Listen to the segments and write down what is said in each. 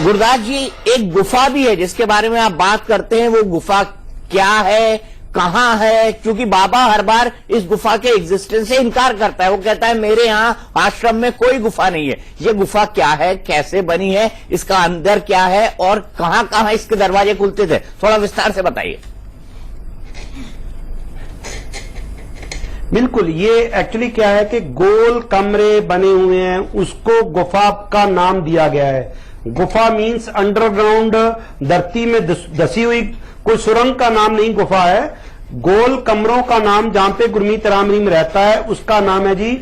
गुरदास जी, एक गुफा भी है जिसके बारे में आप बात करते हैं, वो गुफा क्या है, कहां है? क्योंकि बाबा हर बार इस गुफा के एग्जिस्टेंस से इनकार करता है। वो कहता है मेरे यहां आश्रम में कोई गुफा नहीं है। ये गुफा क्या है, कैसे बनी है, इसका अंदर क्या है और कहां कहां इसके दरवाजे खुलते थे, थोड़ा विस्तार से बताइए। बिल्कुल, ये एक्चुअली क्या है कि गोल कमरे बने हुए हैं, उसको गुफा का नाम दिया गया है। गुफा मीन्स अंडरग्राउंड, धरती में धसी हुई कोई सुरंग का नाम नहीं गुफा है। गोल कमरों का नाम जहां पे गुरमीत राम रहीम रहता है उसका नाम है जी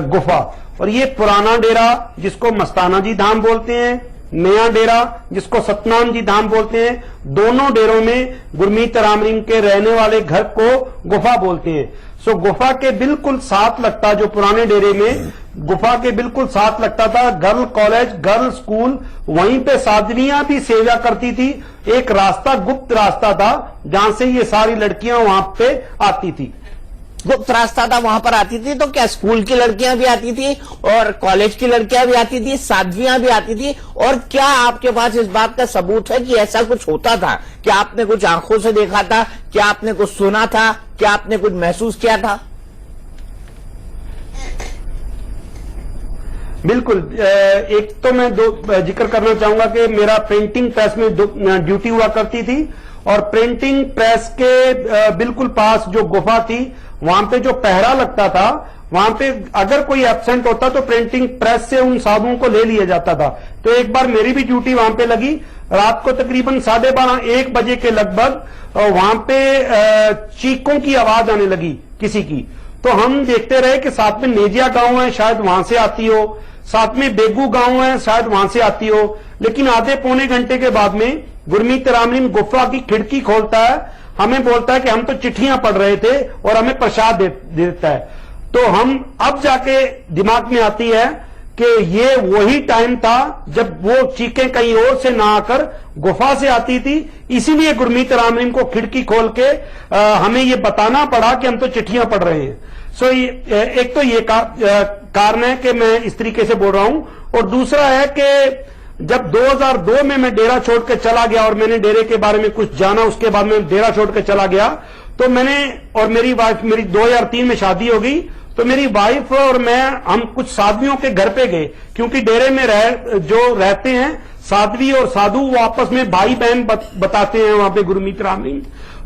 गुफा। और ये पुराना डेरा जिसको मस्ताना जी धाम बोलते हैं, नया डेरा जिसको सतनाम जी धाम बोलते हैं, दोनों डेरों में गुरमीत राम रहीम के रहने वाले घर को गुफा बोलते हैं। सो गुफा के बिल्कुल साथ लगता, जो पुराने डेरे में गुफा के बिल्कुल साथ लगता था गर्ल कॉलेज, गर्ल स्कूल। वहीं पे साधवियां भी सेवा करती थी। एक रास्ता, गुप्त रास्ता था जहां से ये सारी लड़कियां वहां पे आती थी। गुप्त रास्ता था, वहां पर आती थी। तो क्या स्कूल की लड़कियां भी आती थी और कॉलेज की लड़कियां भी आती थी, साध्वियां भी आती थी? और क्या आपके पास इस बात का सबूत है कि ऐसा कुछ होता था? क्या आपने कुछ आंखों से देखा था? क्या आपने कुछ सुना था? क्या आपने कुछ महसूस किया था? बिल्कुल, एक तो मैं दो जिक्र करना चाहूंगा कि मेरा प्रिंटिंग प्रेस में ड्यूटी हुआ करती थी और प्रिंटिंग प्रेस के बिल्कुल पास जो गुफा थी वहां पे जो पहरा लगता था, वहां पे अगर कोई एब्सेंट होता तो प्रिंटिंग प्रेस से उन साधुओं को ले लिया जाता था। तो एक बार मेरी भी ड्यूटी वहां पे लगी। रात को तकरीबन 12:30-1 बजे के लगभग वहां पे चीखों की आवाज आने लगी किसी की। तो हम देखते रहे कि साथ में नेजिया गांव है, शायद वहां से आती हो, साथ में बेगू गांव है, शायद वहां से आती हो। लेकिन आधे पौने घंटे के बाद में गुरमीत राम रहीम गुफा की खिड़की खोलता है, हमें बोलता है कि हम तो चिट्ठियां पढ़ रहे थे और हमें प्रसाद देता है। तो हम अब जाके दिमाग में आती है कि ये वही टाइम था जब वो चीखें कहीं और से ना आकर गुफा से आती थी। इसीलिए गुरमीत राम रहीम को खिड़की खोल के हमें ये बताना पड़ा कि हम तो चिट्ठियां पढ़ रहे हैं। सो एक तो ये कारण है कि मैं इस तरीके से बोल रहा हूं। और दूसरा है कि जब 2002 में मैं डेरा छोड़ के चला गया और मैंने डेरे के बारे में कुछ जाना, उसके बाद में डेरा छोड़ के चला गया, तो मैंने और मेरी वाइफ, मेरी 2003 में शादी हो गई, तो मेरी वाइफ और मैं हम कुछ साध्वियों के घर पे गए। क्योंकि डेरे में जो रहते हैं साध्वी और साधु, वो आपस में भाई बहन बताते हैं वहां पे गुरमीत राम रहीम।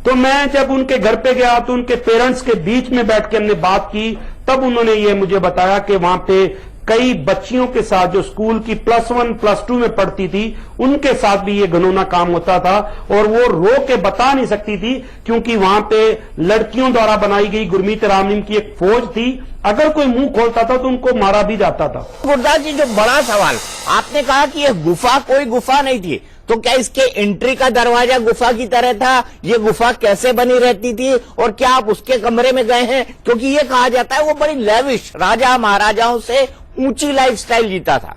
तो मैं जब उनके घर पे गया तो उनके पेरेंट्स के बीच में बैठ के हमने बात की, तब उन्होंने ये मुझे बताया कि वहां पे कई बच्चियों के साथ जो स्कूल की +1 +2 में पढ़ती थी, उनके साथ भी ये घिनौना काम होता था। और वो रो के बता नहीं सकती थी क्योंकि वहां पे लड़कियों द्वारा बनाई गई गुरमीत राम रहीम की एक फौज थी। अगर कोई मुंह खोलता था तो उनको मारा भी जाता था। गुरदास जी, जो बड़ा सवाल, आपने कहा कि यह गुफा कोई गुफा नहीं थी, तो क्या इसके एंट्री का दरवाजा गुफा की तरह था? ये गुफा कैसे बनी रहती थी और क्या आप उसके कमरे में गए हैं? क्योंकि ये कहा जाता है वो बड़ी लेविश, राजा महाराजाओं से ऊंची लाइफस्टाइल जीता था।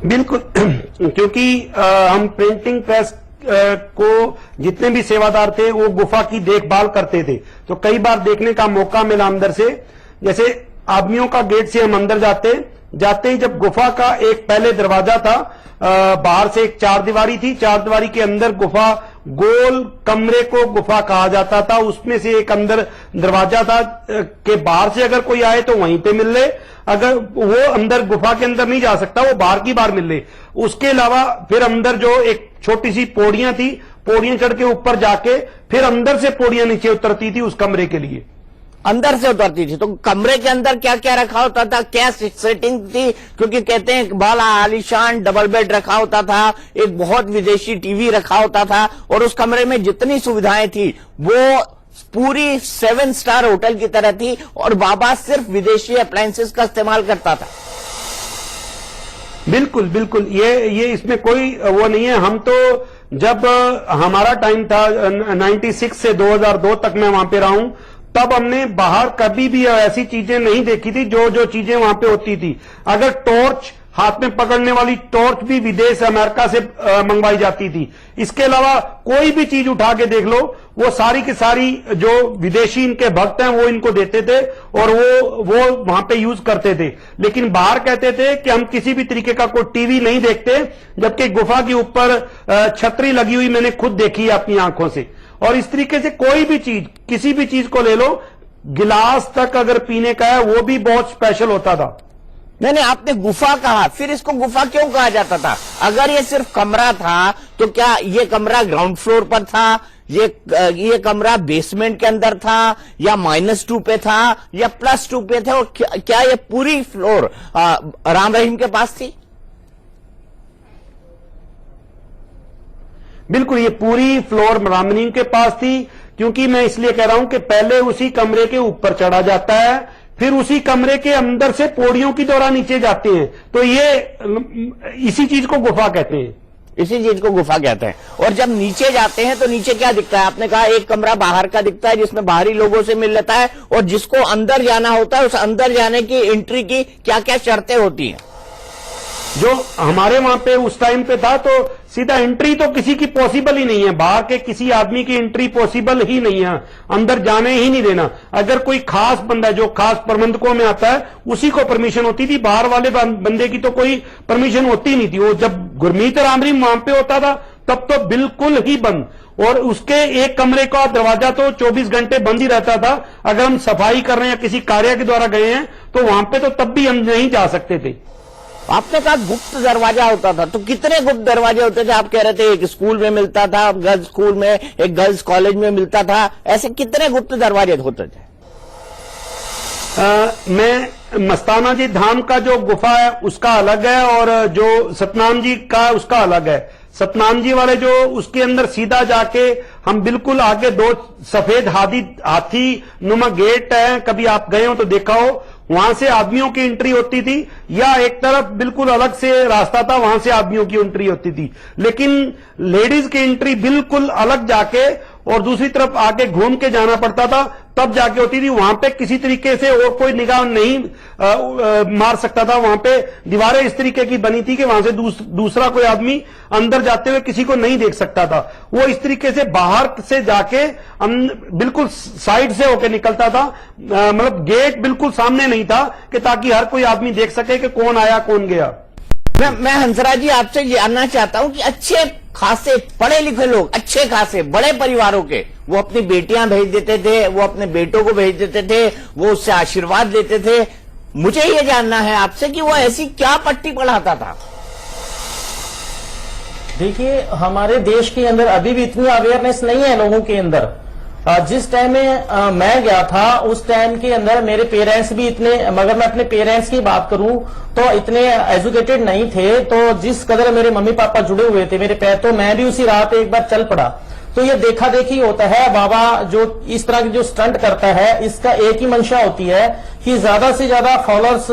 बिल्कुल, क्योंकि हम प्रिंटिंग प्रेस को जितने भी सेवादार थे वो गुफा की देखभाल करते थे। तो कई बार देखने का मौका मिला अंदर से, जैसे आदमियों का गेट से हम अंदर जाते ही जब गुफा का एक पहले दरवाजा था, बाहर से एक 4 दीवारी थी, 4 दीवारी के अंदर गुफा, गोल कमरे को गुफा कहा जाता था। उसमें से एक अंदर दरवाजा था कि बाहर से अगर कोई आए तो वहीं पे मिल ले, अगर वो अंदर गुफा के अंदर नहीं जा सकता, वो बाहर की बाहर मिल ले। उसके अलावा फिर अंदर जो एक छोटी सी पौड़ियां थी, पौड़ियां चढ़ के ऊपर जाके फिर अंदर से पौड़ियां नीचे उतरती थी उस कमरे के लिए, अंदर से उतरती थी। तो कमरे के अंदर क्या क्या रखा होता था, क्या सेटिंग थी? क्योंकि कहते हैं बड़ा आलीशान डबल बेड रखा होता था, एक बहुत विदेशी टीवी रखा होता था, और उस कमरे में जितनी सुविधाएं थी वो पूरी 7 स्टार होटल की तरह थी, और बाबा सिर्फ विदेशी अप्लायंसेस का इस्तेमाल करता था। बिल्कुल बिल्कुल, ये इसमें कोई वो नहीं है। हम तो जब हमारा टाइम था 96 से 2002 तक मैं वहां पे रहा हूं, तब हमने बाहर कभी भी ऐसी चीजें नहीं देखी थी जो चीजें वहां पे होती थी। अगर टॉर्च हाथ में पकड़ने वाली टॉर्च भी विदेश अमेरिका से मंगवाई जाती थी। इसके अलावा कोई भी चीज उठा के देख लो, वो सारी की सारी जो विदेशी इनके भक्त हैं वो इनको देते थे और वो वहां पे यूज करते थे। लेकिन बाहर कहते थे कि हम किसी भी तरीके का कोई टीवी नहीं देखते, जबकि गुफा के ऊपर छतरी लगी हुई मैंने खुद देखी है अपनी आंखों से। और इस तरीके से कोई भी चीज, किसी भी चीज को ले लो, गिलास तक अगर पीने का है वो भी बहुत स्पेशल होता था। नहीं, आपने गुफा कहा, फिर इसको गुफा क्यों कहा जाता था? अगर ये सिर्फ कमरा था तो क्या ये कमरा ग्राउंड फ्लोर पर था, ये कमरा बेसमेंट के अंदर था, या -2 पे था, या +2 पे थे, और क्या ये पूरी फ्लोर राम रहीम के पास थी? बिल्कुल, ये पूरी फ्लोर राम रहीम के पास थी, क्योंकि मैं इसलिए कह रहा हूं कि पहले उसी कमरे के ऊपर चढ़ा जाता है, फिर उसी कमरे के अंदर से पौड़ियों की द्वारा नीचे जाते हैं, तो ये इसी चीज को गुफा कहते हैं। इसी चीज को गुफा कहते हैं। और जब नीचे जाते हैं तो नीचे क्या दिखता है? आपने कहा एक कमरा बाहर का दिखता है जिसमें बाहरी लोगों से मिल लेता है, और जिसको अंदर जाना होता है उस अंदर जाने की एंट्री की क्या क्या शर्तें होती हैं? जो हमारे वहां पे उस टाइम पे था, तो सीधा एंट्री तो किसी की पॉसिबल ही नहीं है, बाहर के किसी आदमी की एंट्री पॉसिबल ही नहीं है, अंदर जाने ही नहीं देना। अगर कोई खास बंदा जो खास प्रबंधकों में आता है उसी को परमिशन होती थी, बाहर वाले बंदे की तो कोई परमिशन होती नहीं थी। वो जब गुरमीत राम रहीम वहां पे होता था तब तो बिल्कुल ही बंद, और उसके एक कमरे का दरवाजा तो 24 घंटे बंद ही रहता था। अगर हम सफाई कर रहे हैं या किसी कार्य के द्वारा गए हैं तो वहां पे तो तब भी हम नहीं जा सकते थे। आपने कहा गुप्त दरवाजा होता था, तो कितने गुप्त दरवाजे होते थे? आप कह रहे थे एक स्कूल में मिलता था, गर्ल्स स्कूल में, एक गर्ल्स कॉलेज में मिलता था, ऐसे कितने गुप्त दरवाजे होते थे? मैं मस्ताना जी धाम का जो गुफा है उसका अलग है, और जो सतनाम जी का उसका अलग है। सतनाम जी वाले जो उसके अंदर सीधा जाके हम बिल्कुल आगे 2 सफेद हाथी नुमा गेट है, कभी आप गए हो तो देखा हो, वहां से आदमियों की एंट्री होती थी, या एक तरफ बिल्कुल अलग से रास्ता था वहां से आदमियों की एंट्री होती थी। लेकिन लेडीज की एंट्री बिल्कुल अलग जाके और दूसरी तरफ आके घूम के जाना पड़ता था, तब जाके होती थी। वहां पे किसी तरीके से और कोई निगाह नहीं मार सकता था। वहां पे दीवारें इस तरीके की बनी थी कि वहां से दूसरा कोई आदमी अंदर जाते हुए किसी को नहीं देख सकता था। वो इस तरीके से बाहर से जाके बिल्कुल साइड से होकर निकलता था, मतलब गेट बिल्कुल सामने नहीं था कि ताकि हर कोई आदमी देख सके कि कौन आया कौन गया। मैं हंसराज जी आपसे जानना चाहता हूं कि अच्छे खासे पढ़े लिखे लोग, अच्छे खासे बड़े परिवारों के, वो अपनी बेटियां भेज देते थे, वो अपने बेटों को भेज देते थे, वो उससे आशीर्वाद लेते थे। मुझे ये जानना है आपसे कि वो ऐसी क्या पट्टी पढ़ाता था? देखिए, हमारे देश के अंदर अभी भी इतनी अवेयरनेस नहीं है लोगों के अंदर। जिस टाइम में मैं गया था उस टाइम के अंदर मेरे पेरेंट्स भी इतने, मगर मैं अपने पेरेंट्स की बात करूं तो इतने एजुकेटेड नहीं थे। तो जिस कदर मेरे मम्मी पापा जुड़े हुए थे मेरे पैर, तो मैं भी उसी राह पे एक बार चल पड़ा। तो ये देखा देखी होता है। बाबा जो इस तरह की जो स्टंट करता है, इसका एक ही मंशा होती है कि ज्यादा से ज्यादा फॉलोअर्स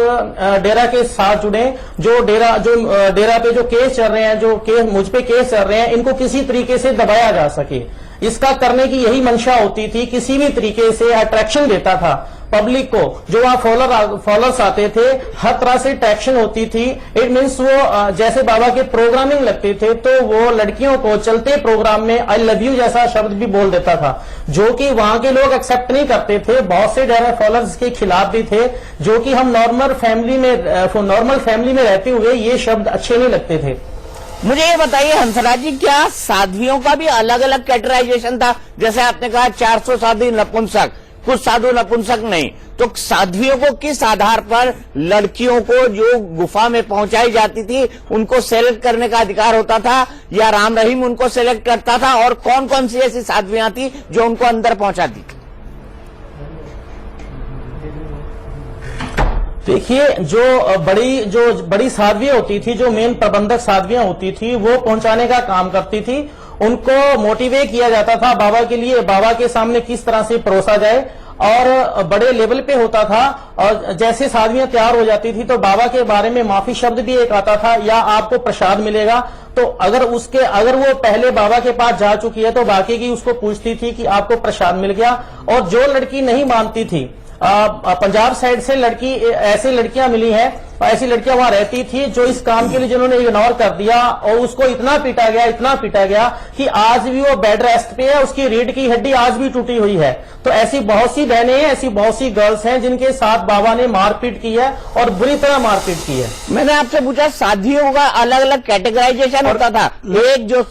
डेरा के साथ जुड़े। जो डेरा पे जो केस चल रहे हैं, जो केस मुझ पे केस चल रहे हैं, इनको किसी तरीके से दबाया जा सके, इसका करने की यही मंशा होती थी। किसी भी तरीके से अट्रैक्शन देता था पब्लिक को। जो वहां फॉलोअर्स आते थे, हर तरह से अट्रैक्शन होती थी। इट मीन्स वो जैसे बाबा के प्रोग्रामिंग लगते थे तो वो लड़कियों को चलते प्रोग्राम में आई लव यू जैसा शब्द भी बोल देता था, जो कि वहां के लोग एक्सेप्ट नहीं करते थे। बहुत से डेरा फॉलोअर्स के खिलाफ भी थे, जो कि हम नॉर्मल फैमिली में रहते हुए ये शब्द अच्छे नहीं लगते थे। मुझे ये बताइए हंसराज जी, क्या साध्वियों का भी अलग अलग कैटेगराइजेशन था? जैसे आपने कहा 400 साधु नपुंसक, कुछ साधु नपुंसक नहीं, तो साध्वियों को किस आधार पर लड़कियों को जो गुफा में पहुंचाई जाती थी उनको सेलेक्ट करने का अधिकार होता था, या राम रहीम उनको सेलेक्ट करता था? और कौन कौन सी ऐसी साध्वियां थी जो उनको अंदर पहुंचाती थी? देखिए, जो बड़ी साध्वियां होती थी, जो मेन प्रबंधक साध्वियां होती थी, वो पहुंचाने का काम करती थी। उनको मोटिवेट किया जाता था बाबा के लिए, बाबा के सामने किस तरह से परोसा जाए, और बड़े लेवल पे होता था। और जैसे साध्वियां तैयार हो जाती थी तो बाबा के बारे में माफी शब्द भी एक आता था, या आपको प्रसाद मिलेगा। तो अगर वो पहले बाबा के पास जा चुकी है तो बाकी की उसको पूछती थी कि आपको प्रसाद मिल गया। और जो लड़की नहीं मानती थी पंजाब साइड से ऐसी लड़कियां मिली हैं, ऐसी लड़कियां वहां रहती थी जो इस काम के लिए जिन्होंने इग्नोर कर दिया और उसको इतना पीटा गया कि आज भी वो बेड रेस्ट पे है, उसकी रीढ़ की हड्डी आज भी टूटी हुई है। तो ऐसी बहुत सी बहनें हैं, ऐसी बहुत सी गर्ल्स हैं जिनके साथ बाबा ने मारपीट की है और बुरी तरह मारपीट की है। मैंने आपसे पूछा शादियों का अलग अलग कैटेगराइजेशन होता था, एक जो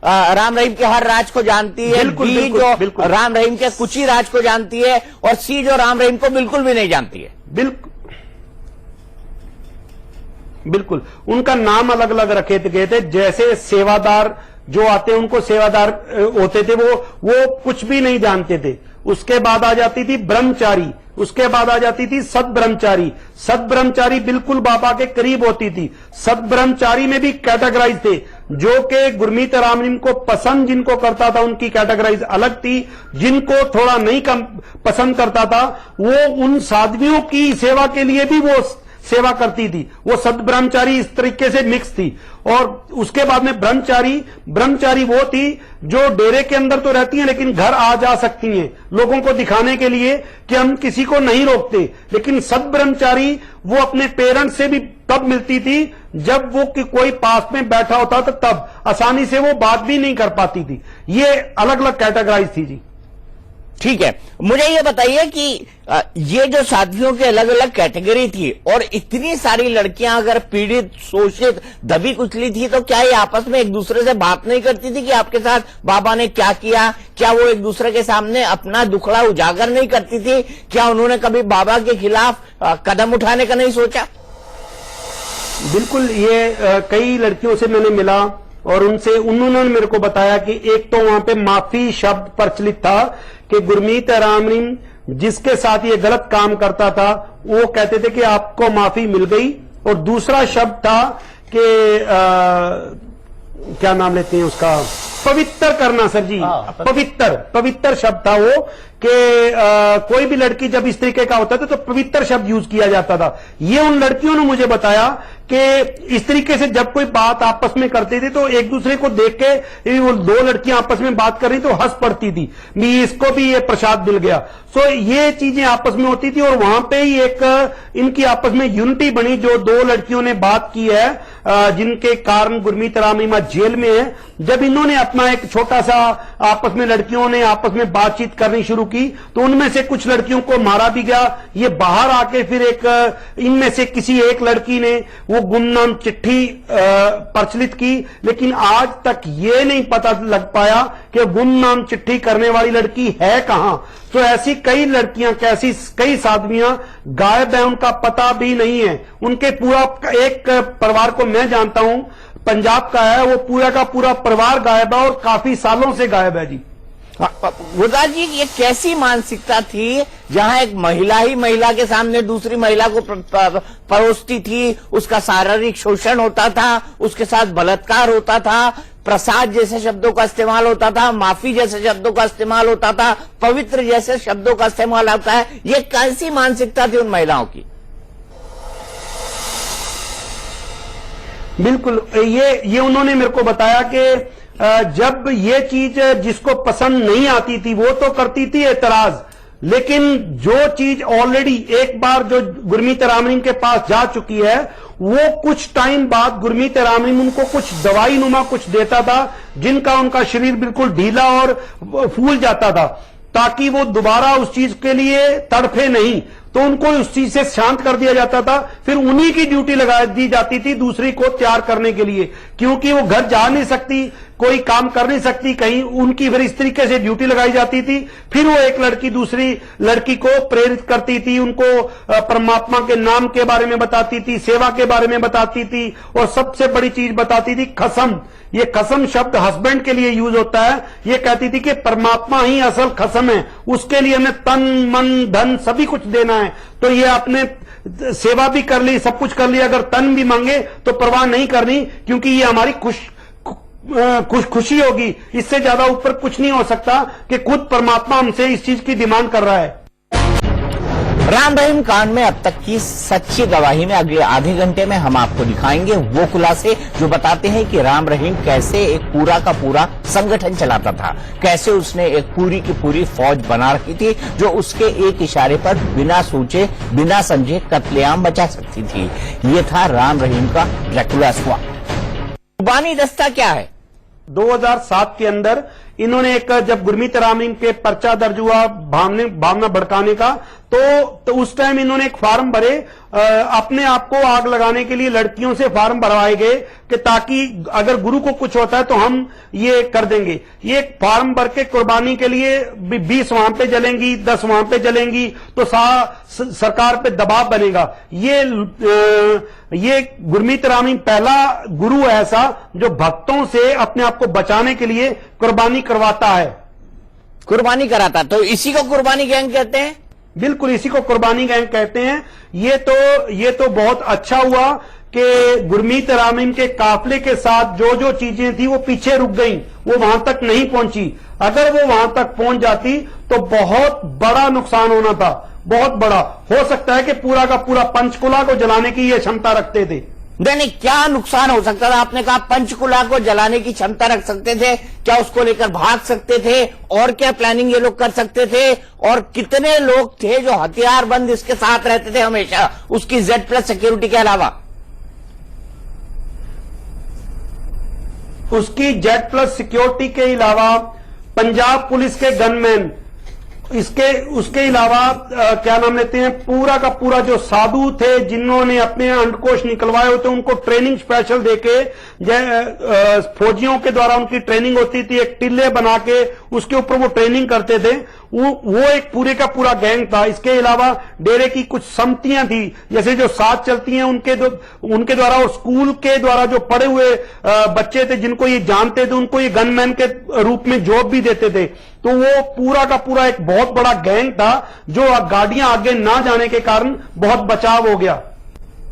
राम रहीम के हर राज को जानती है, बी जो राम रहीम के कुछ ही राज को जानती है, और सी जो राम रहीम को बिल्कुल भी नहीं जानती है। बिल्कुल उनका नाम अलग अलग रखे गए थे। जैसे सेवादार जो आते हैं उनको सेवादार होते थे, वो कुछ भी नहीं जानते थे। उसके बाद आ जाती थी ब्रह्मचारी, उसके बाद आ जाती थी सद्ब्रह्मचारी। सद्ब्रह्मचारी बिल्कुल बाबा के करीब होती थी। सद्ब्रह्मचारी में भी कैटेगराइज थे, जो कि गुरमीत राम रहीम को पसंद जिनको करता था उनकी कैटेगराइज अलग थी, जिनको थोड़ा नहीं कम पसंद करता था वो उन साध्वियों की सेवा के लिए भी वो सेवा करती थी। वो सद्ब्रह्मचारी इस तरीके से मिक्स थी। और उसके बाद में ब्रह्मचारी वो थी जो डेरे के अंदर तो रहती हैं लेकिन घर आ जा सकती हैं, लोगों को दिखाने के लिए कि हम किसी को नहीं रोकते। लेकिन सद्ब्रह्मचारी वो अपने पेरेंट्स से भी तब मिलती थी जब वो कि कोई पास में बैठा होता था, तब आसानी से वो बात भी नहीं कर पाती थी। ये अलग अलग कैटेगराइज थी जी। ठीक है, मुझे ये बताइए कि ये जो साथियों की अलग अलग कैटेगरी थी और इतनी सारी लड़कियां अगर पीड़ित, शोषित, दबी कुचली थी, तो क्या ये आपस में एक दूसरे से बात नहीं करती थी कि आपके साथ बाबा ने क्या किया? क्या वो एक दूसरे के सामने अपना दुखड़ा उजागर नहीं करती थी? क्या उन्होंने कभी बाबा के खिलाफ कदम उठाने का नहीं सोचा? बिल्कुल, ये कई लड़कियों से मैंने मिला और उन्होंने मेरे को बताया कि एक तो वहां पे माफी शब्द प्रचलित था कि गुरमीत राम रहीम जिसके साथ ये गलत काम करता था वो कहते थे कि आपको माफी मिल गई। और दूसरा शब्द था कि क्या नाम लेते हैं उसका, पवित्र करना सर जी। पवित्र शब्द था वो कि कोई भी लड़की जब इस तरीके का होता था तो पवित्र शब्द यूज किया जाता था। ये उन लड़कियों ने मुझे बताया कि इस तरीके से जब कोई बात आपस में करते थे तो एक दूसरे को देख के वो दो लड़कियां आपस में बात कर रही तो हंस पड़ती थी, इसको भी ये प्रसाद मिल गया। सो ये चीजें आपस में होती थी और वहां पे ही एक इनकी आपस में यूनिटी बनी। जो दो लड़कियों ने बात की है जिनके कारण गुरमीत राम रहीम जेल में है, जब इन्होंने अपना एक छोटा सा आपस में लड़कियों ने आपस में बातचीत करनी शुरू की तो उनमें से कुछ लड़कियों को मारा भी गया। ये बाहर आके फिर इनमें से किसी एक लड़की ने वो गुमनाम चिट्ठी प्रचलित की, लेकिन आज तक ये नहीं पता लग पाया कि गुमनाम चिट्ठी करने वाली लड़की है कहां। तो ऐसी कई लड़कियां, कई साध्वियां गायब है, उनका पता भी नहीं है। उनके पूरा एक परिवार को मैं जानता हूं, पंजाब का है, वो पूरा का पूरा परिवार गायब है और काफी सालों से गायब है जी। गुरदास जी, ये कैसी मानसिकता थी जहां एक महिला ही महिला के सामने दूसरी महिला को परोसती थी, उसका शारीरिक शोषण होता था, उसके साथ बलात्कार होता था, प्रसाद जैसे शब्दों का इस्तेमाल होता था, माफी जैसे शब्दों का इस्तेमाल होता था, पवित्र जैसे शब्दों का इस्तेमाल होता है। ये कैसी मानसिकता थी उन महिलाओं की? बिल्कुल, ये उन्होंने मेरे को बताया कि जब ये चीज जिसको पसंद नहीं आती थी वो तो करती थी एतराज, लेकिन जो चीज ऑलरेडी एक बार जो गुरमीत राम रहीम के पास जा चुकी है वो कुछ टाइम बाद गुरमीत राम रहीम उनको कुछ दवाई नुमा कुछ देता था जिनका उनका शरीर बिल्कुल ढीला और फूल जाता था, ताकि वो दोबारा उस चीज के लिए तड़फे नहीं। तो उनको उस चीज से शांत कर दिया जाता था। फिर उन्हीं की ड्यूटी लगा दी जाती थी दूसरी को तैयार करने के लिए, क्योंकि वो घर जा नहीं सकती, कोई काम कर नहीं सकती कहीं, उनकी फिर इस तरीके से ड्यूटी लगाई जाती थी। फिर वो एक लड़की दूसरी लड़की को प्रेरित करती थी, उनको परमात्मा के नाम के बारे में बताती थी, सेवा के बारे में बताती थी, और सबसे बड़ी चीज बताती थी खसम। ये खसम शब्द हस्बैंड के लिए यूज होता है। ये कहती थी कि परमात्मा ही असल खसम है, उसके लिए हमें तन मन धन सभी कुछ देना है। तो ये आपने सेवा भी कर ली, सब कुछ कर लिया, अगर तन भी मांगे तो परवाह नहीं करनी, क्योंकि ये हमारी खुशी होगी। इससे ज्यादा ऊपर कुछ नहीं हो सकता कि खुद परमात्मा हमसे इस चीज की डिमांड कर रहा है। राम रहीम कांड में अब तक की सच्ची गवाही में अगले आधे घंटे में हम आपको दिखाएंगे वो खुलासे जो बताते हैं कि राम रहीम कैसे एक पूरा का पूरा संगठन चलाता था, कैसे उसने एक पूरी की पूरी फौज बना रखी थी जो उसके एक इशारे पर बिना सोचे बिना समझे कत्लेआम मचा सकती थी। ये था राम रहीम का ड्रैकुला स्क्वाड। कुर्बानी दस्ता क्या है? 2007 के अंदर इन्होंने एक, जब गुरमीत राम रहीम के पर्चा दर्ज हुआ भावना भड़काने का, तो उस टाइम इन्होंने एक फार्म भरे, अपने आप को आग लगाने के लिए लड़कियों से फार्म भरवाए गए कि ताकि अगर गुरु को कुछ होता है तो हम ये कर देंगे। ये एक फार्म भर के कुर्बानी के लिए 20 वहां पे जलेंगी, 10 वहां पे जलेंगी तो सरकार पे दबाव बनेगा। ये गुरमीत राम रहीम पहला गुरु ऐसा जो भक्तों से अपने आप को बचाने के लिए कुर्बानी करवाता है, कुर्बानी कराता। तो इसी को कुर्बानी गैंग कहते हैं। बिल्कुल, इसी को कुर्बानी गैंग कहते हैं। ये तो बहुत अच्छा हुआ कि गुरमीत राम रहीम के काफिले के साथ जो जो चीजें थी वो पीछे रुक गई, वो वहां तक नहीं पहुंची। अगर वो वहां तक पहुंच जाती तो बहुत बड़ा नुकसान होना था, बहुत बड़ा। हो सकता है कि पूरा का पूरा पंचकुला को जलाने की ये क्षमता रखते थे। नहीं, क्या नुकसान हो सकता था? आपने कहा पंचकुला को जलाने की क्षमता रख सकते थे, क्या उसको लेकर भाग सकते थे? और क्या प्लानिंग ये लोग कर सकते थे? और कितने लोग थे जो हथियारबंद इसके साथ रहते थे हमेशा, उसकी Z+ सिक्योरिटी के अलावा? उसकी Z+ सिक्योरिटी के अलावा पंजाब पुलिस के गनमैन, उसके अलावा क्या नाम लेते हैं, पूरा का पूरा जो साधु थे जिन्होंने अपने अंडकोश निकलवाए होते, उनको ट्रेनिंग स्पेशल देके, फौजियों के द्वारा उनकी ट्रेनिंग होती थी, एक टिल्ले बना के उसके ऊपर वो ट्रेनिंग करते थे। वो एक पूरे का पूरा गैंग था। इसके अलावा डेरे की कुछ समितियां थी, जैसे जो साथ चलती हैं उनके द्वारा, और स्कूल के द्वारा जो पढ़े हुए बच्चे थे जिनको ये जानते थे, उनको ये गनमैन के रूप में जॉब भी देते थे। तो वो पूरा का पूरा एक बहुत बड़ा गैंग था जो गाड़ियां आगे ना जाने के कारण बहुत बचाव हो गया।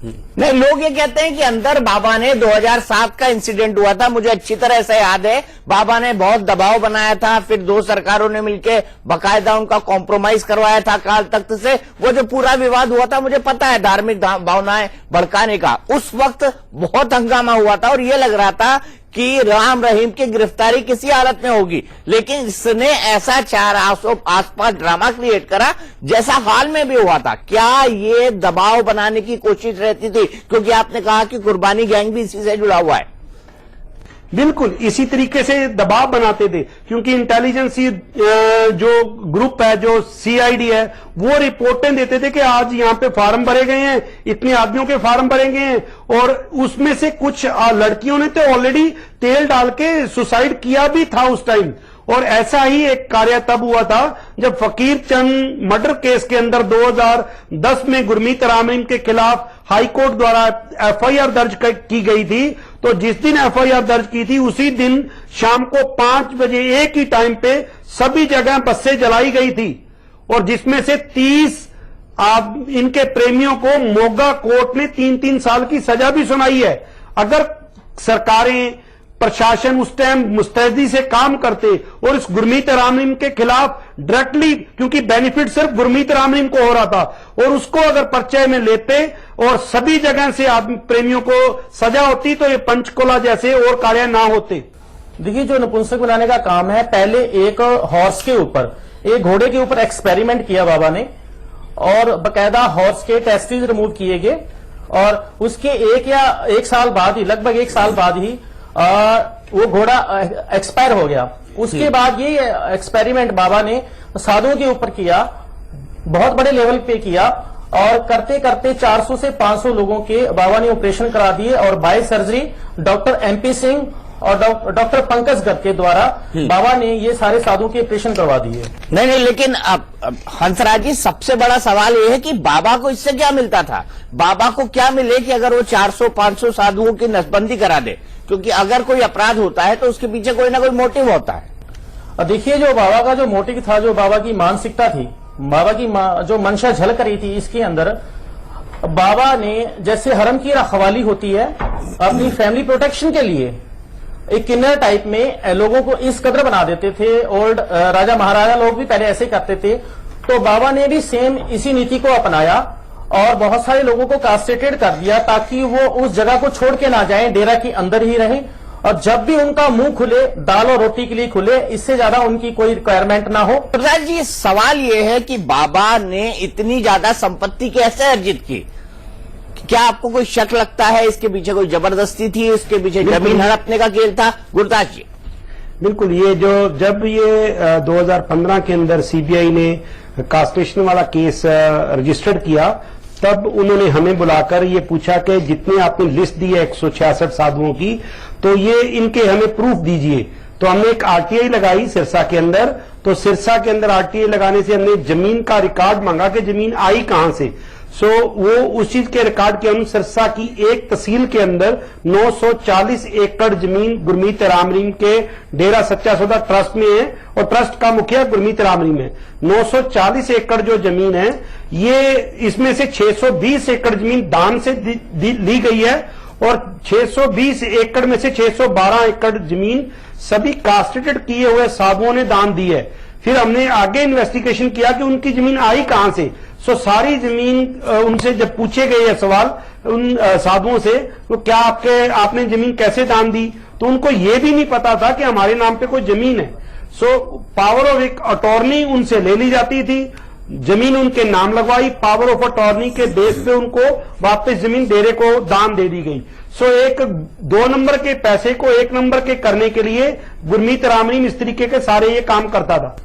नहीं, लोग ये कहते हैं कि अंदर बाबा ने 2007 का इंसिडेंट हुआ था, मुझे अच्छी तरह से याद है, बाबा ने बहुत दबाव बनाया था, फिर 2 सरकारों ने मिलकर बाकायदा उनका कॉम्प्रोमाइज करवाया था अकाल तख्त से। वो जो पूरा विवाद हुआ था, मुझे पता है, धार्मिक भावनाएं भड़काने का, उस वक्त बहुत हंगामा हुआ था और ये लग रहा था कि राम रहीम की गिरफ्तारी किसी हालत में होगी, लेकिन इसने ऐसा आसपास ड्रामा क्रिएट करा जैसा हाल में भी हुआ था। क्या ये दबाव बनाने की कोशिश रहती थी? क्योंकि आपने कहा कि कुर्बानी गैंग भी इसी से जुड़ा हुआ है। बिल्कुल इसी तरीके से दबाव बनाते थे, क्योंकि इंटेलिजेंस जो ग्रुप है, जो CID है, वो रिपोर्टें देते थे कि आज यहां पे फार्म भरे गए हैं, इतने आदमियों के फार्म भरे गए हैं, और उसमें से कुछ लड़कियों ने तो ऑलरेडी तेल डाल के सुसाइड किया भी था उस टाइम। और ऐसा ही एक कार्य तब हुआ था जब फकीर चंद मर्डर केस के अंदर 2010 में गुरमीत राम रहीम के खिलाफ हाईकोर्ट द्वारा FIR दर्ज की गई थी। तो जिस दिन FIR दर्ज की थी उसी दिन शाम को 5 बजे एक ही टाइम पे सभी जगह बसें जलाई गई थी, और जिसमें से 30 इनके प्रेमियों को मोगा कोर्ट ने 3-3 साल की सजा भी सुनाई है। अगर सरकारें, प्रशासन उस टाइम मुस्तैदी से काम करते और इस गुरमीत राम रहीम के खिलाफ डायरेक्टली, क्योंकि बेनिफिट सिर्फ गुरमीत राम रहीम को हो रहा था, और उसको अगर पर्चे में लेते और सभी जगह से प्रेमियों को सजा होती तो ये पंचकुला जैसे और कार्य ना होते। देखिए, जो नपुंसक बनाने का काम है, पहले एक हॉर्स के ऊपर, एक घोड़े के ऊपर एक्सपेरिमेंट किया बाबा ने, और बकायदा हॉर्स के टेस्टिस रिमूव किए गए, और उसके एक साल बाद ही, लगभग 1 साल बाद ही वो घोड़ा एक्सपायर हो गया। उसके बाद ये एक्सपेरिमेंट बाबा ने साधुओं के ऊपर किया, बहुत बड़े लेवल पे किया, और करते करते 400 से 500 लोगों के बाबा ने ऑपरेशन करा दिए, और by surgery doctor MP Singh और डॉक्टर पंकज गर्ग के द्वारा बाबा ने ये सारे साधुओं के ऑपरेशन करवा दिए। नहीं, लेकिन अब हंसराज जी, सबसे बड़ा सवाल ये है कि बाबा को इससे क्या मिलता था? बाबा को क्या मिले कि अगर वो 400-500 साधुओं की नसबंदी करा दे? क्योंकि अगर कोई अपराध होता है तो उसके पीछे कोई ना कोई मोटिव होता है। देखिए, जो बाबा का जो मोटिव था, जो बाबा की मानसिकता थी, बाबा की जो मंशा झलक रही थी इसके अंदर, बाबा ने जैसे हरम की रखवाली होती है अपनी फैमिली प्रोटेक्शन के लिए, एक किन्नर टाइप में लोगों को इस कदर बना देते थे। ओल्ड राजा महाराजा लोग भी पहले ऐसे करते थे, तो बाबा ने भी सेम इसी नीति को अपनाया और बहुत सारे लोगों को कास्ट्रेटेड कर दिया ताकि वो उस जगह को छोड़ के ना जाएं, डेरा के अंदर ही रहें, और जब भी उनका मुंह खुले दाल और रोटी के लिए खुले, इससे ज्यादा उनकी कोई रिक्वायरमेंट ना हो। प्रसाद जी, सवाल ये है कि बाबा ने इतनी ज्यादा संपत्ति कैसे अर्जित की? क्या आपको कोई शक लगता है इसके पीछे कोई जबरदस्ती थी, इसके पीछे जमीन हड़पने का खेल था? गुरदास जी। बिल्कुल, ये जब ये 2015 के अंदर सीबीआई ने कास्ट्रेशन वाला केस रजिस्टर्ड किया, तब उन्होंने हमें बुलाकर ये पूछा कि जितने आपने लिस्ट दी है 166 साधुओं की, तो ये इनके हमें प्रूफ दीजिए। तो हमने एक आरटीआई लगाई सिरसा के अंदर। तो सिरसा के अंदर आरटीआई लगाने से हमने जमीन का रिकॉर्ड मांगा कि जमीन आई कहां से। वो उस चीज के रिकॉर्ड के अनुसार सिरसा की एक तहसील के अंदर 940 एकड़ जमीन गुरमीत राम रहीम के डेरा सच्चा सौदा ट्रस्ट में है, और ट्रस्ट का मुखिया गुरमीत राम रहीम है। 940 एकड़ जो जमीन है, ये इसमें से 620 एकड़ जमीन दान से ली गई है, और 620 एकड़ में से 612 एकड़ जमीन सभी कास्ट्रेटेड किए हुए साधुओं ने दान दी है। फिर हमने आगे इन्वेस्टिगेशन किया कि उनकी जमीन आई कहां से। सारी जमीन उनसे जब पूछे गए ये सवाल उन साधुओं से, तो क्या आपने जमीन कैसे दान दी, तो उनको ये भी नहीं पता था कि हमारे नाम पे कोई जमीन है। पावर ऑफ एक अटॉर्नी उनसे ले ली जाती थी, जमीन उनके नाम लगवाई, पावर ऑफ अटॉर्नी के बेस पे उनको वापस जमीन डेरे को दान दे दी गई। एक 2 नंबर के पैसे को 1 नंबर के करने के लिए गुरमीत राम रहीम इस तरीके के सारे ये काम करता था।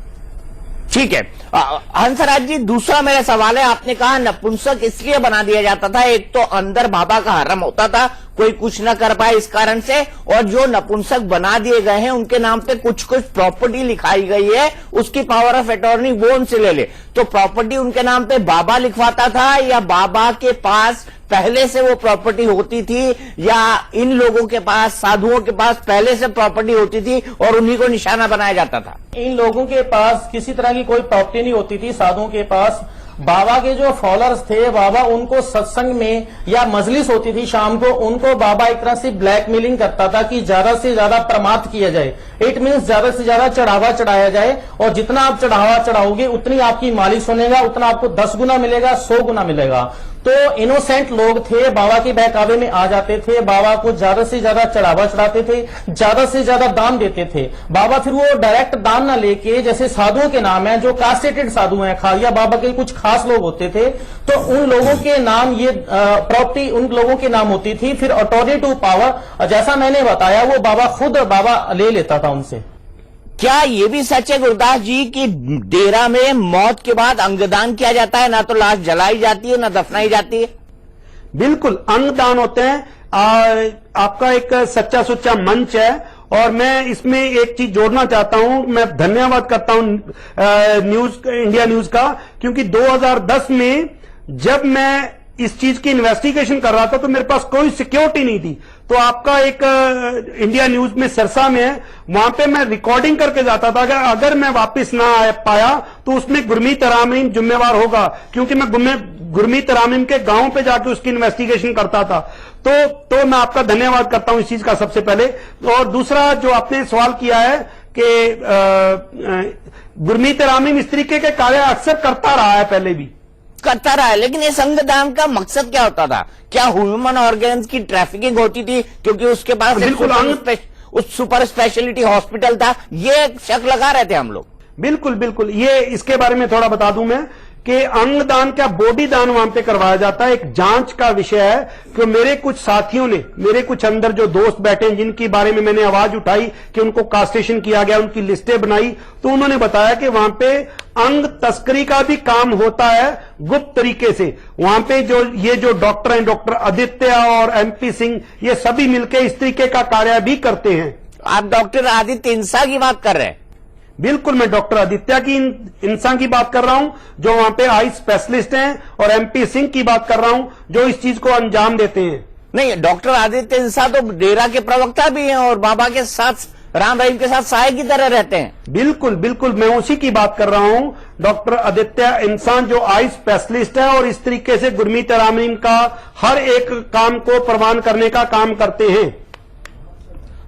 ठीक है हंसराज जी, दूसरा मेरा सवाल है, आपने कहा नपुंसक इसलिए बना दिया जाता था, एक तो अंदर बाबा का हरम होता था, कोई कुछ न कर पाए इस कारण से, और जो नपुंसक बना दिए गए हैं उनके नाम पे कुछ कुछ प्रॉपर्टी लिखाई गई है, उसकी पावर ऑफ अटॉर्नी वो उनसे ले ले। तो प्रॉपर्टी उनके नाम पे बाबा लिखवाता था, या बाबा के पास पहले से वो प्रॉपर्टी होती थी, या इन लोगों के पास, साधुओं के पास पहले से प्रॉपर्टी होती थी और उन्हीं को निशाना बनाया जाता था? इन लोगों के पास किसी तरह की कोई प्रॉपर्टी नहीं होती थी। साधुओं के पास बाबा के जो फॉलोअर्स थे, बाबा उनको सत्संग में या मजलिस होती थी शाम को, उनको बाबा एक तरह से ब्लैकमेलिंग करता था कि ज्यादा से ज्यादा प्रमाद किया जाए। इट मीन्स ज्यादा से ज्यादा चढ़ावा चढ़ाया जाए, और जितना आप चढ़ावा चढ़ाओगे उतनी आपकी मालिश सुनेगा, उतना आपको 10 गुना मिलेगा, 100 गुना मिलेगा। तो इनोसेंट लोग थे, बाबा के बहकावे में आ जाते थे, बाबा को ज्यादा से ज्यादा चढ़ावा चढ़ाते थे, ज्यादा से ज्यादा दान देते थे। बाबा फिर वो डायरेक्ट दान ना लेके, जैसे साधुओं के नाम है जो कास्ट्रेटेड साधु हैं, खालिया बाबा के कुछ खास लोग होते थे, तो उन लोगों के नाम ये प्रॉपर्टी उन लोगों के नाम होती थी। फिर अटॉर्नी टू पावर, जैसा मैंने बताया, वो बाबा खुद बाबा ले लेता था उनसे। क्या ये भी सच है गुरदास जी कि डेरा में मौत के बाद अंगदान किया जाता है, ना तो लाश जलाई जाती है ना दफनाई जाती है? बिल्कुल, अंगदान होते हैं। आपका एक सच्चा सुच्चा मंच है, और मैं इसमें एक चीज जोड़ना चाहता हूं। मैं धन्यवाद करता हूं इंडिया न्यूज का, क्योंकि 2010 में जब मैं इस चीज की इन्वेस्टिगेशन कर रहा था तो मेरे पास कोई सिक्योरिटी नहीं थी। तो आपका एक इंडिया न्यूज में सिरसा में है, वहां पे मैं रिकॉर्डिंग करके जाता था कि अगर मैं वापस ना आ पाया तो उसमें गुरमीत राम रहीम जिम्मेवार होगा, क्योंकि मैं गुरमीत राम रहीम के गांव पे जाके उसकी इन्वेस्टिगेशन करता था। तो मैं आपका धन्यवाद करता हूं इस चीज का सबसे पहले। और दूसरा जो आपने सवाल किया है कि गुरमीत राम रहीम इस तरीके के कार्य अक्सर करता रहा है, पहले भी करता रहा है, लेकिन इस अंगदान का मकसद क्या होता था? क्या ह्यूमन ऑर्गेन्स की ट्रैफिकिंग होती थी, क्योंकि उसके पास उस सुपर स्पेशलिटी हॉस्पिटल था? ये शक लगा रहे थे हम लोग। बिल्कुल बिल्कुल, ये इसके बारे में थोड़ा बता दूं मैं कि अंगदान क्या बॉडी दान वहां पे करवाया जाता है, एक जांच का विषय है। कि मेरे कुछ साथियों ने, मेरे कुछ अंदर जो दोस्त बैठे हैं जिनके बारे में मैंने आवाज उठाई कि उनको कास्ट्रेशन किया गया, उनकी लिस्टें बनाई, तो उन्होंने बताया कि वहां पे अंग तस्करी का भी काम होता है गुप्त तरीके से। वहां पे जो डॉक्टर हैं, डॉक्टर आदित्य और MP सिंह, ये सभी मिलकर इस तरीके का कार्य भी करते हैं। आप डॉक्टर आदित्य इंसा की बात कर रहे हैं? बिल्कुल, मैं डॉक्टर आदित्य की इंसान की बात कर रहा हूं, जो वहां पे आई स्पेशलिस्ट हैं, और MP सिंह की बात कर रहा हूं, जो इस चीज को अंजाम देते हैं। नहीं, डॉक्टर आदित्य इंसा तो डेरा के प्रवक्ता भी हैं और बाबा के साथ, राम रहीम के साथ साय की तरह रहते हैं। बिल्कुल बिल्कुल, मैं उसी की बात कर रहा हूं। डॉक्टर आदित्य इंसान जो आई स्पेशलिस्ट है, और इस तरीके से गुरमीत राम रहीम का हर एक काम को प्रमाण करने का काम करते हैं।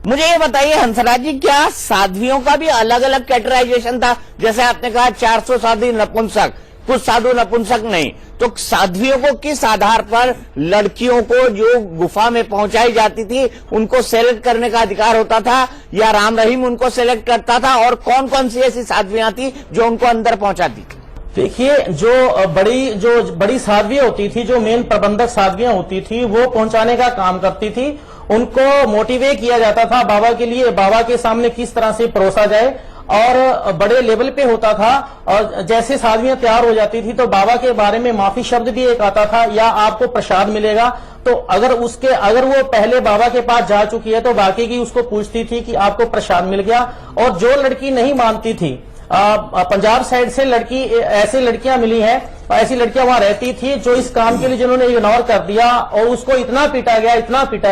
मुझे ये बताइए हंसराज जी, क्या साध्वियों का भी अलग अलग कैटेगराइजेशन था? जैसे आपने कहा 400 साध्वी नपुंसक, कुछ साधु नपुंसक नहीं, तो साध्वियों को किस आधार पर लड़कियों को जो गुफा में पहुंचाई जाती थी उनको सेलेक्ट करने का अधिकार होता था, या राम रहीम उनको सेलेक्ट करता था? और कौन कौन सी ऐसी साध्वियां थी जो उनको अंदर पहुंचाती थी? देखिए, जो बड़ी साध्वियां होती थी, जो मेन प्रबंधक साध्वियां होती थी, वो पहुंचाने का काम करती थी। उनको मोटिवेट किया जाता था बाबा के लिए, बाबा के सामने किस तरह से परोसा जाए, और बड़े लेवल पे होता था। और जैसे साध्वियां तैयार हो जाती थी तो बाबा के बारे में माफी शब्द भी एक आता था, या आपको प्रसाद मिलेगा। तो अगर वो पहले बाबा के पास जा चुकी है तो बाकी की उसको पूछती थी कि आपको प्रसाद मिल गया। और जो लड़की नहीं मानती थी, पंजाब साइड से ऐसी लड़कियां मिली हैं, ऐसी लड़कियां वहां रहती थी जो इस काम के लिए जिन्होंने इग्नोर कर दिया, और उसको इतना पीटा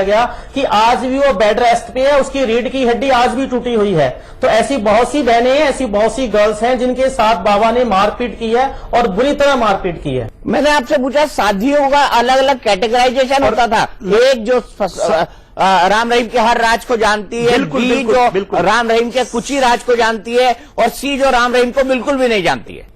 गया कि आज भी वो बेड रेस्ट पे है, उसकी रीढ़ की हड्डी आज भी टूटी हुई है। तो ऐसी बहुत सी बहनें हैं, ऐसी बहुत सी गर्ल्स हैं जिनके साथ बाबा ने मारपीट की है, और बुरी तरह मारपीट की है। मैंने आपसे पूछा साध्वियों का अलग अलग कैटेगराइजेशन होता था। एक जो राम रहीम के हर राज को जानती है, बी जो राम रहीम के कुछ ही राज को जानती है, और सी जो राम रहीम को बिल्कुल भी नहीं जानती है।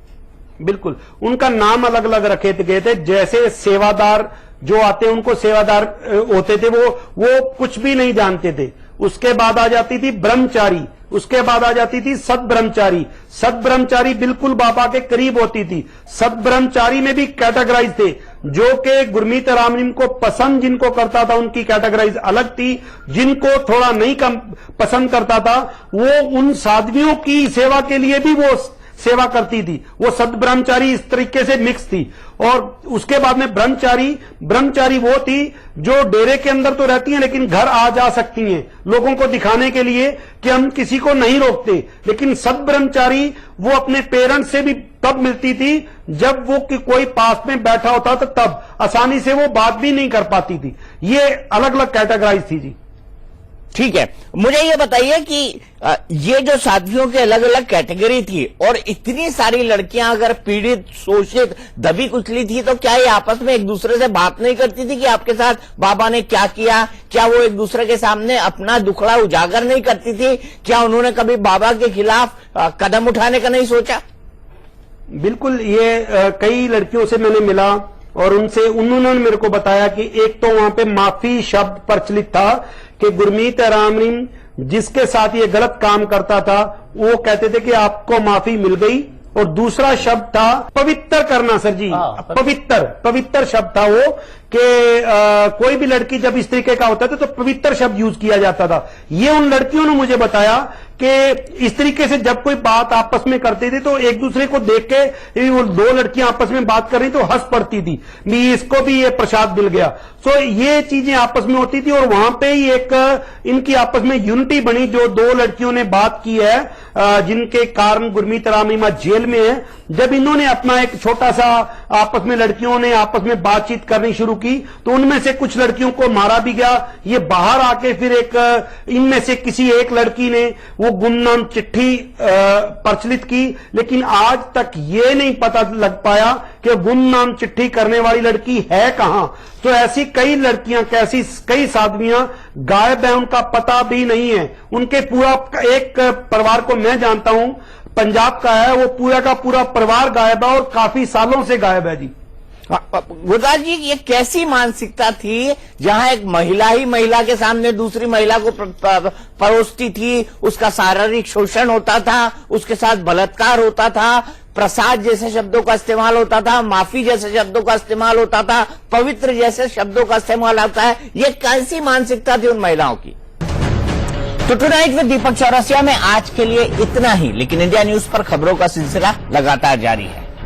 बिल्कुल, उनका नाम अलग अलग रखे गए थे। जैसे सेवादार जो आते उनको सेवादार होते थे, वो कुछ भी नहीं जानते थे। उसके बाद आ जाती थी ब्रह्मचारी, उसके बाद आ जाती थी सद्ब्रह्मचारी। सद्ब्रह्मचारी बिल्कुल बाबा के करीब होती थी। सद्ब्रह्मचारी में भी कैटेगराइज थे, जो कि गुरमीत रामलीम को पसंद जिनको करता था उनकी कैटेगराइज अलग थी, जिनको थोड़ा नहीं कम पसंद करता था वो उन साध्वियों की सेवा के लिए भी वो सेवा करती थी। वो सद्ब्रह्मचारी इस तरीके से मिक्स थी। और उसके बाद में ब्रह्मचारी वो थी जो डेरे के अंदर तो रहती हैं लेकिन घर आ जा सकती हैं, लोगों को दिखाने के लिए कि हम किसी को नहीं रोकते। लेकिन सद्ब्रह्मचारी वो अपने पेरेंट्स से भी तब मिलती थी जब वो कोई पास में बैठा होता था, तब आसानी से वो बात भी नहीं कर पाती थी। ये अलग अलग कैटेगराइज थी जी। ठीक है, मुझे ये बताइए कि ये जो साध्वियों की अलग अलग कैटेगरी थी, और इतनी सारी लड़कियां अगर पीड़ित, शोषित, दबी कुचली थी, तो क्या ये आपस में एक दूसरे से बात नहीं करती थी कि आपके साथ बाबा ने क्या किया? क्या वो एक दूसरे के सामने अपना दुखड़ा उजागर नहीं करती थी? क्या उन्होंने कभी बाबा के खिलाफ कदम उठाने का नहीं सोचा? बिल्कुल, ये कई लड़कियों से मैंने मिला और उन्होंने मेरे को बताया कि एक तो वहां पे माफी शब्द प्रचलित था कि गुरमीत रामलीम जिसके साथ ये गलत काम करता था वो कहते थे कि आपको माफी मिल गई। और दूसरा शब्द था पवित्र करना। सर जी, पवित्र शब्द था वो कि कोई भी लड़की जब इस तरीके का होता था तो पवित्र शब्द यूज किया जाता था। ये उन लड़कियों ने मुझे बताया कि इस तरीके से जब कोई बात आपस में करते थे तो एक दूसरे को देख के वो दो लड़कियां आपस में बात कर रही तो हंस पड़ती थी, इसको भी ये प्रसाद मिल गया। तो ये चीजें आपस में होती थी और वहां पे ही एक इनकी आपस में यूनिटी बनी। जो दो लड़कियों ने बात की है जिनके कारण गुरमीत रामलीम जेल में है, जब इन्होंने अपना एक छोटा सा आपस में लड़कियों ने आपस में बातचीत करनी शुरू की तो उनमें से कुछ लड़कियों को मारा भी गया। ये बाहर आके फिर इनमें से किसी एक लड़की ने वो गुमनाम चिट्ठी प्रचलित की, लेकिन आज तक ये नहीं पता लग पाया कि गुमनाम चिट्ठी करने वाली लड़की है कहां। तो ऐसी कई लड़कियां, कई साध्वियां गायब है, उनका पता भी नहीं है। उनके पूरा एक परिवार को मैं जानता हूं, पंजाब का है, वो पूरा का पूरा परिवार गायब है और काफी सालों से गायब है जी। गुरदास जी, ये कैसी मानसिकता थी जहां एक महिला ही महिला के सामने दूसरी महिला को परोसती थी, उसका शारीरिक शोषण होता था, उसके साथ बलात्कार होता था, प्रसाद जैसे शब्दों का इस्तेमाल होता था, माफी जैसे शब्दों का इस्तेमाल होता था, पवित्र जैसे शब्दों का इस्तेमाल होता है। ये कैसी मानसिकता थी उन महिलाओं की? तो टुनाइट विद दीपक चौरसिया में आज के लिए इतना ही, लेकिन इंडिया न्यूज पर खबरों का सिलसिला लगातार जारी है।